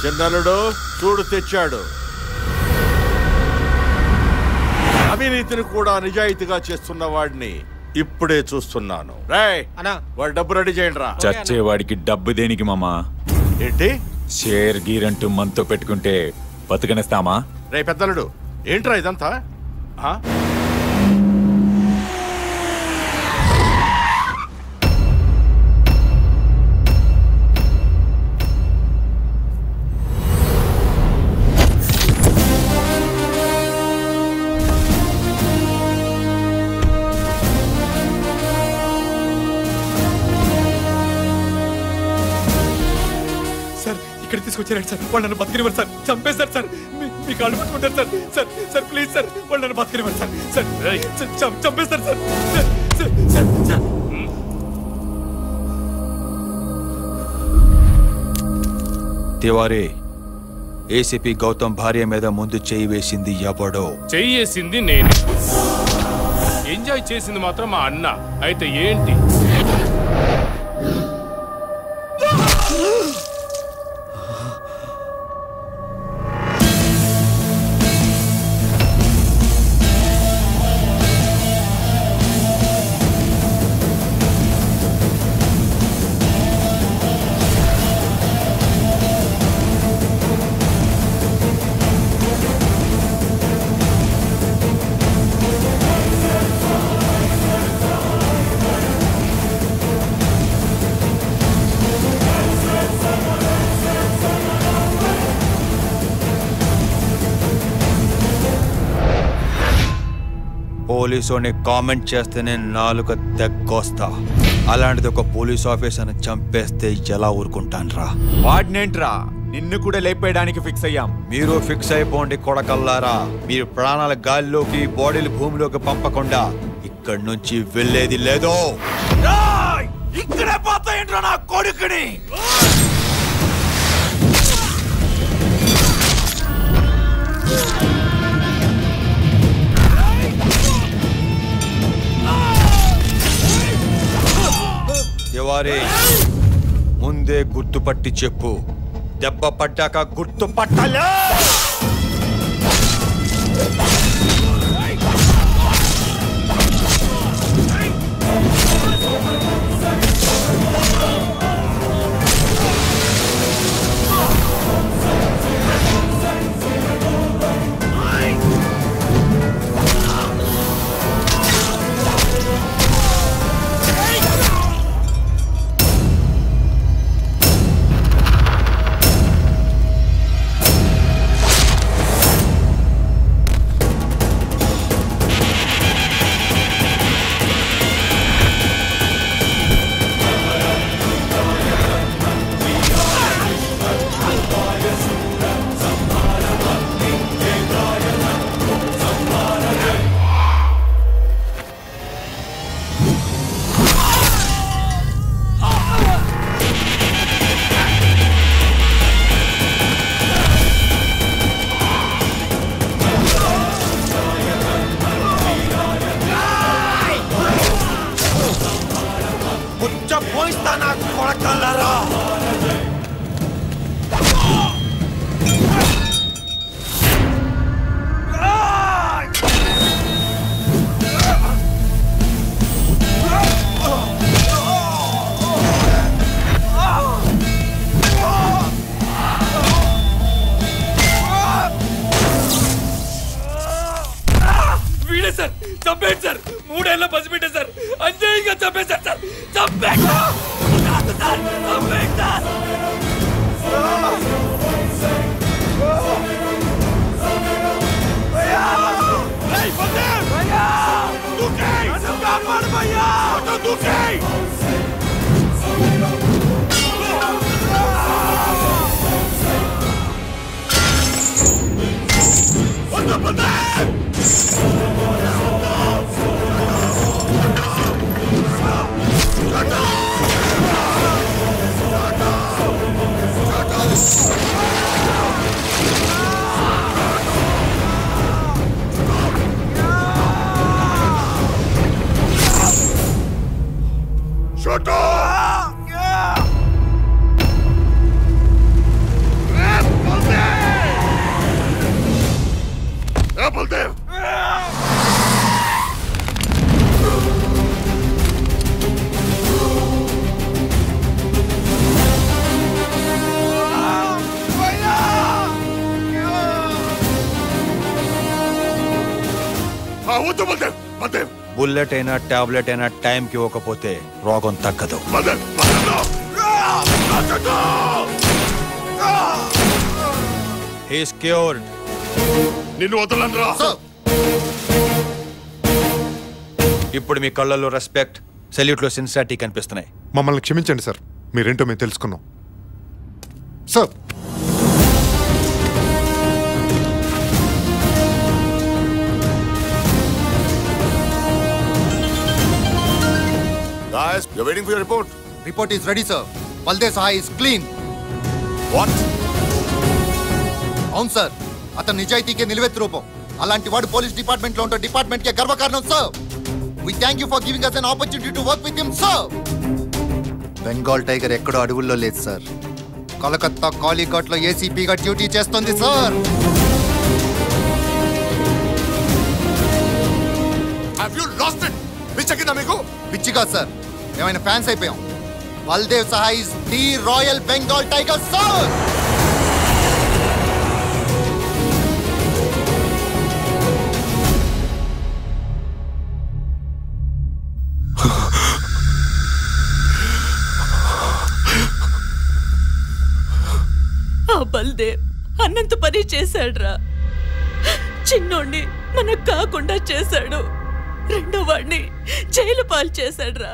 చిన్నలుడు చూడు తెచ్చాడు. అవినీతిని కూడా నిజాయితీగా చేస్తున్న వాడిని ఇప్పుడే చూస్తున్నాను. వాడి డబ్బు రెడీ చేయండి రా. చచ్చేవాడికి డబ్బు దేనికి మామా? ఏంటి షేర్ గీరంటూ మనతో పెట్టుకుంటే బతుకనిస్తామా? రే పెద్దలుడు, ఏంట్రా ఇదంతా? తీసుకొచ్చారండి సార్. వాళ్ళు నన్ను బతికినివ్వరు సార్. చంపేశారు సార్. మీ కాళ్ళు పట్టుకుంటారు sir. Sir sir please sir, వాళ్ళు నన్ను బతికినివ్వరు సార్. సార్ చంపేస్తారు సార్. తివారీ, ఏసీపీ గౌతమ్ భార్య మీద ముందు చెయ్యి వేసింది ఎవడో? చెయ్యేసింది నేనే. ఎంజాయ్ చేసింది మాత్రం మా అన్న. అయితే ఏంటి? పోలీసుని కామెంట్ చేస్తేనే నాలుక తెగ్గొస్తా. అలాంటిది ఒక పోలీస్ ఆఫీసర్ని చంపేస్తే ఎలా ఊరుకుంటాన్రా? వాడినేంట్రా, నిన్ను కూడా లేపేయడానికి ఫిక్స్ అయ్యాం. మీరు ఫిక్స్ అయిపోండి కొడకల్లారా. మీరు ప్రాణాల గాల్లోకి, బాడీలు భూమిలోకి పంపకుండా ఇక్కడి నుంచి వెళ్ళేది లేదో. ఇక్కడే పోతాయంట్రా నా కొడుకుని. తివారీ, ముందే గుర్తుపట్టి చెప్పు. దెబ్బ పడ్డాక గుర్తుపట్టాలా? Shut up! బల్దేవ్ వద్దు బల్దేవ్ బల్దేవ్ బుల్లెట్ అయినా టాబ్లెట్ అయినా టైంకి ఇవ్వకపోతే రోగం తగ్గదు. He's cured. నిన్ను వదలనురా. ఇప్పుడు మీ కళ్ళల్లో రెస్పెక్ట్, సెల్యూట్లో సిన్సియారిటీ కనిపిస్తున్నాయి. మమ్మల్ని క్షమించండి సార్, మీరేంటో మేము తెలుసుకున్నాం sir. Guys, you're waiting for your report. Report is ready, sir. Baldev Saha is clean. What? అవును సార్, అతను నిజాయితీకే నిలువెత్తు రూపం. అలాంటి వాడు పోలీస్ డిపార్ట్మెంట్ లో ఉంటే డిపార్ట్మెంట్ కే గర్వకారణం sir. We thank you for giving us an opportunity to work with him, sir. Bengal tiger ఎక్కడో అడవుల్లో లేదు సార్, కలకత్తా కాలీఘాట్ లో ఏసీపీగా డ్యూటీ చేస్తుంది sir. Have you lost it? పిచ్చకిందా మీకు? పిచ్చిగా సార్, ఏమైనా ఫ్యాన్స్ అయిపోయాం. బల్దేవ్ సహా is the royal Bengal tiger sir. ఆ బల్దేవ్ అన్నంత పని చేశాడ్రా. చిన్నోడిని మనకు కాకుండా చేశాడు, రెండో వాడిని జైలు పాలు చేశాడ్రా,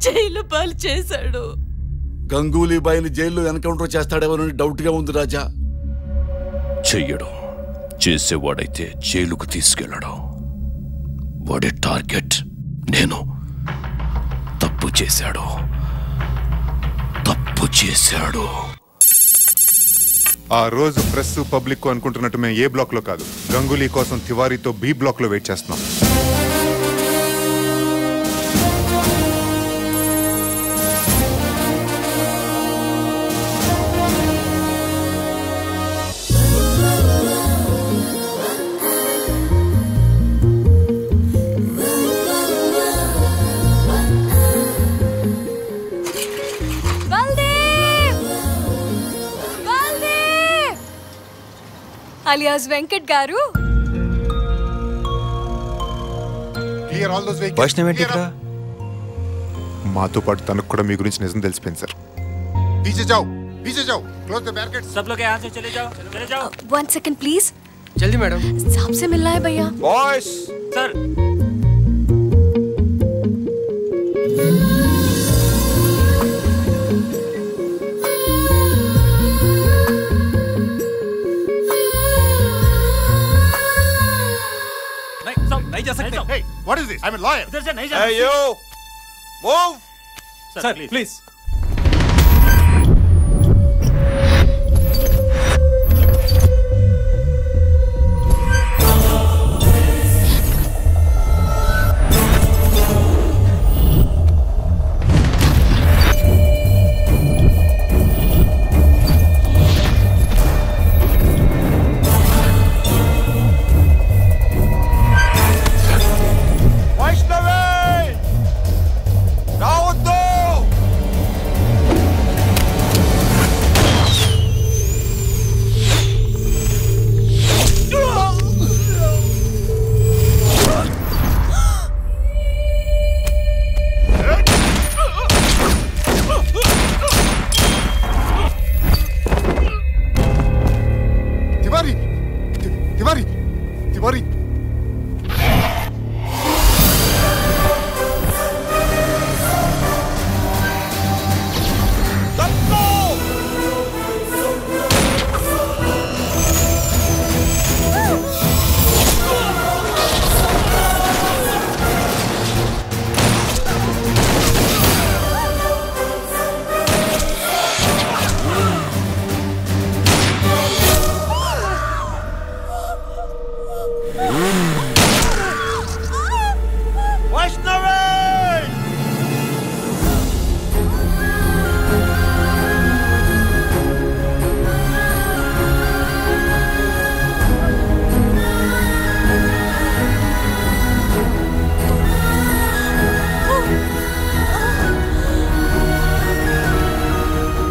జైలు పాలు చేశాడు. గంగూలీ బాయిని జైల్లో ఎన్కౌంటర్ చేస్తాడేమోనని డౌట్ గా ఉంది రాజా. చెయ్యడం, చేసేవాడైతే జైలుకు తీసుకెళ్ళడం. వాడి టార్గెట్ నేను. తప్పు చేశాడు, తప్పు చేశాడు. ఆ రోజు ప్రెస్ పబ్లిక్ అనుకుంటున్నట్టు మేము ఏ బ్లాక్ లో కాదు, గంగూలీ కోసం తివారీతో బి బ్లాక్ లో వెయిట్ చేస్తున్నాం. alias Venkat garu. Clear all those vehicles. Vaishnav ఏంటి ఇక్కడ? మాతో పాటు తనకు కూడా మీ గురించి నిజం తెలిసిపోయింది సార్. పీछे जाओ, पीछे जाओ, close the barricades. सब लोग यहाँ से चले जाओ, चले जाओ. One second please. जल्दी मैडम. साहब से मिलना है भैया. Boys. सर. नहीं जा सकते. Hey, what is this? I'm a lawyer. इधर से नहीं जा. Hey you, move. Sir please.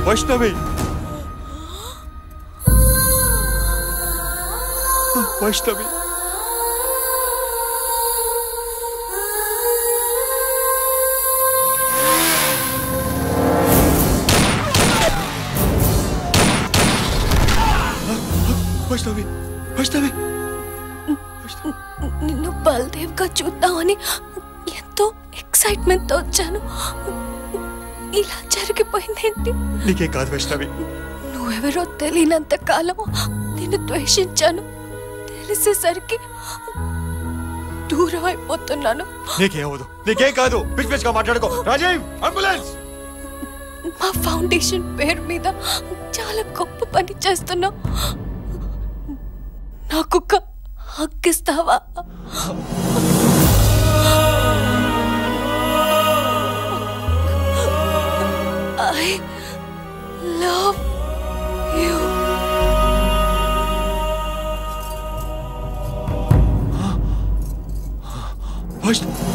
Vaishnavi Vaishnavi Vaishnavi Vaishnavi నిన్ను బల్దేవ్ గా చూద్దామని ఎంతో ఎక్సైట్మెంట్ తో వచ్చాను. ఇలా జరిగిపోయిందేంటి? నీకే కాదు వైష్ణవి, నువ్వెవరో తెలియనంత కాలం నిన్ను ద్వేషించాను. తెలిసేసరికి దూరం అయిపోతున్నాను. నీకేమవదు, నీకేం కాదు. పిచ్చి పిచ్చిగా మాట్లాడుకో. రాజీవ్, అంబులెన్స్! మా ఫౌండేషన్ పేరు మీద చాలా గొప్ప పని చేస్తున్నావు. నాకు హక్కిస్తావా? I love you. వైష్ణవి